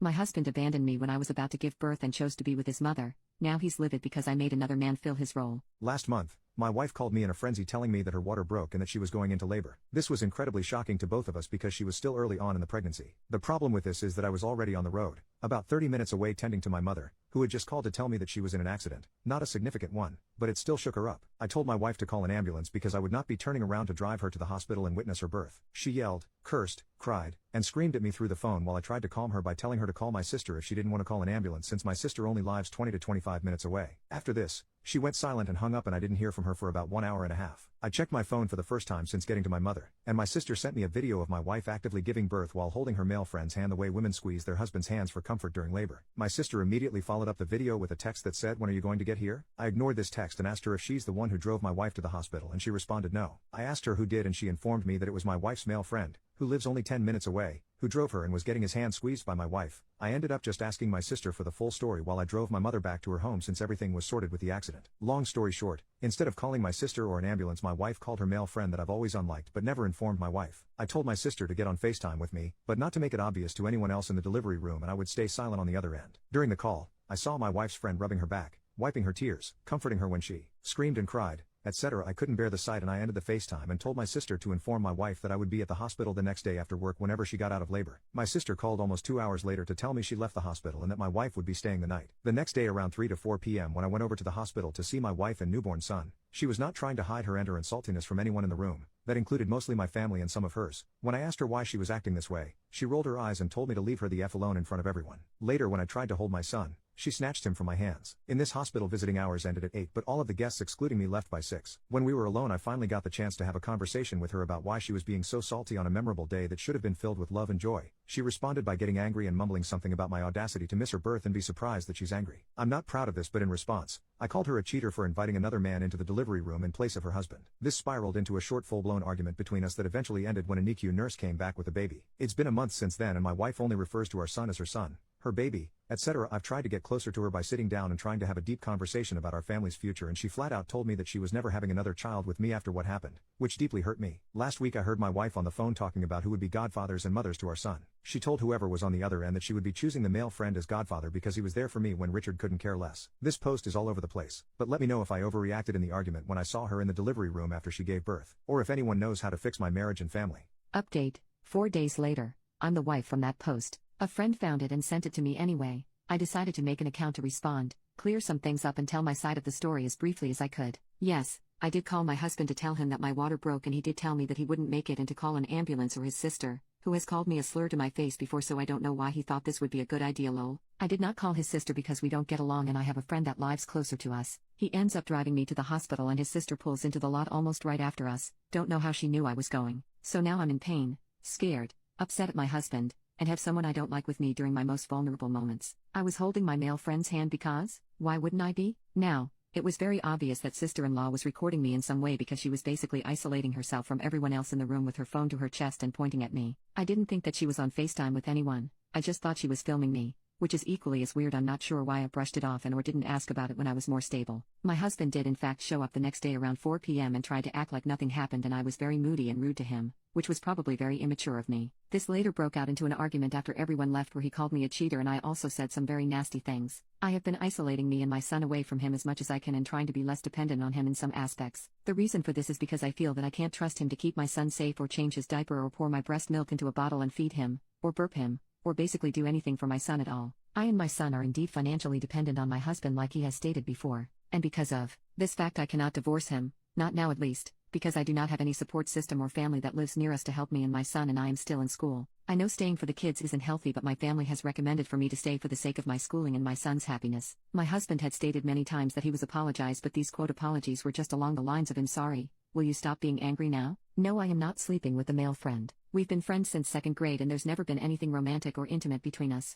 My husband abandoned me when I was about to give birth and chose to be with his mother. Now he's livid because I made another man fill his role. Last month, my wife called me in a frenzy telling me that her water broke and that she was going into labor. This was incredibly shocking to both of us because she was still early on in the pregnancy. The problem with this is that I was already on the road, about 30 minutes away tending to my mother, who had just called to tell me that she was in an accident. Not a significant one, but it still shook her up. I told my wife to call an ambulance because I would not be turning around to drive her to the hospital and witness her birth. She yelled, cursed, cried, and screamed at me through the phone while I tried to calm her by telling her to call my sister if she didn't want to call an ambulance since my sister only lives 20 to 25 minutes away. After this, she went silent and hung up and I didn't hear from her for about 1 hour and a half. I checked my phone for the first time since getting to my mother, and my sister sent me a video of my wife actively giving birth while holding her male friend's hand the way women squeeze their husband's hands for comfort during labor. My sister immediately followed up the video with a text that said, "When are you going to get here?" I ignored this text and asked her if she's the one who drove my wife to the hospital and she responded no. I asked her who did and she informed me that it was my wife's male friend, who lives only 10 minutes away, who drove her and was getting his hand squeezed by my wife. I ended up just asking my sister for the full story while I drove my mother back to her home since everything was sorted with the accident. Long story short, instead of calling my sister or an ambulance, my wife called her male friend that I've always unliked but never informed my wife. I told my sister to get on FaceTime with me, but not to make it obvious to anyone else in the delivery room, and I would stay silent on the other end. During the call, I saw my wife's friend rubbing her back, wiping her tears, comforting her when she screamed and cried, etc. I couldn't bear the sight and I ended the FaceTime and told my sister to inform my wife that I would be at the hospital the next day after work whenever she got out of labor. My sister called almost 2 hours later to tell me she left the hospital and that my wife would be staying the night. The next day around 3 to 4 p.m. when I went over to the hospital to see my wife and newborn son, she was not trying to hide her anger and saltiness from anyone in the room. That included mostly my family and some of hers. When I asked her why she was acting this way, she rolled her eyes and told me to leave her the F alone in front of everyone. Later when I tried to hold my son, she snatched him from my hands. In this hospital visiting hours ended at 8 but all of the guests excluding me left by 6. When we were alone I finally got the chance to have a conversation with her about why she was being so salty on a memorable day that should have been filled with love and joy. She responded by getting angry and mumbling something about my audacity to miss her birth and be surprised that she's angry. I'm not proud of this, but in response, I called her a cheater for inviting another man into the delivery room in place of her husband. This spiraled into a short full-blown argument between us that eventually ended when a NICU nurse came back with a baby. It's been a month since then and my wife only refers to our son as her son, her baby, etc. I've tried to get closer to her by sitting down and trying to have a deep conversation about our family's future, and she flat out told me that she was never having another child with me after what happened, which deeply hurt me. Last week I heard my wife on the phone talking about who would be godfathers and mothers to our son. She told whoever was on the other end that she would be choosing the male friend as godfather because he was there for me when Richard couldn't care less. This post is all over the place, but let me know if I overreacted in the argument when I saw her in the delivery room after she gave birth, or if anyone knows how to fix my marriage and family. Update: 4 days later. I'm the wife from that post. A friend found it and sent it to me anyway. I decided to make an account to respond, clear some things up and tell my side of the story as briefly as I could. Yes, I did call my husband to tell him that my water broke and he did tell me that he wouldn't make it and to call an ambulance or his sister, who has called me a slur to my face before, so I don't know why he thought this would be a good idea lol. I did not call his sister because we don't get along and I have a friend that lives closer to us. He ends up driving me to the hospital and his sister pulls into the lot almost right after us. Don't know how she knew I was going. So now I'm in pain, scared, upset at my husband, and have someone I don't like with me during my most vulnerable moments. I was holding my male friend's hand because, why wouldn't I be? Now, it was very obvious that sister-in-law was recording me in some way because she was basically isolating herself from everyone else in the room with her phone to her chest and pointing at me. I didn't think that she was on FaceTime with anyone, I just thought she was filming me, which is equally as weird. I'm not sure why I brushed it off and or didn't ask about it when I was more stable. My husband did in fact show up the next day around 4 p.m. and tried to act like nothing happened, and I was very moody and rude to him, which was probably very immature of me. This later broke out into an argument after everyone left where he called me a cheater and I also said some very nasty things. I have been isolating me and my son away from him as much as I can and trying to be less dependent on him in some aspects. The reason for this is because I feel that I can't trust him to keep my son safe or change his diaper or pour my breast milk into a bottle and feed him, or burp him, or basically do anything for my son at all. I and my son are indeed financially dependent on my husband like he has stated before, and because of this fact I cannot divorce him, not now at least, because I do not have any support system or family that lives near us to help me and my son, and I am still in school. I know staying for the kids isn't healthy, but my family has recommended for me to stay for the sake of my schooling and my son's happiness. My husband had stated many times that he was apologized, but these quote apologies were just along the lines of "I'm sorry, will you stop being angry now?" No, I am not sleeping with the male friend. We've been friends since 2nd grade and there's never been anything romantic or intimate between us.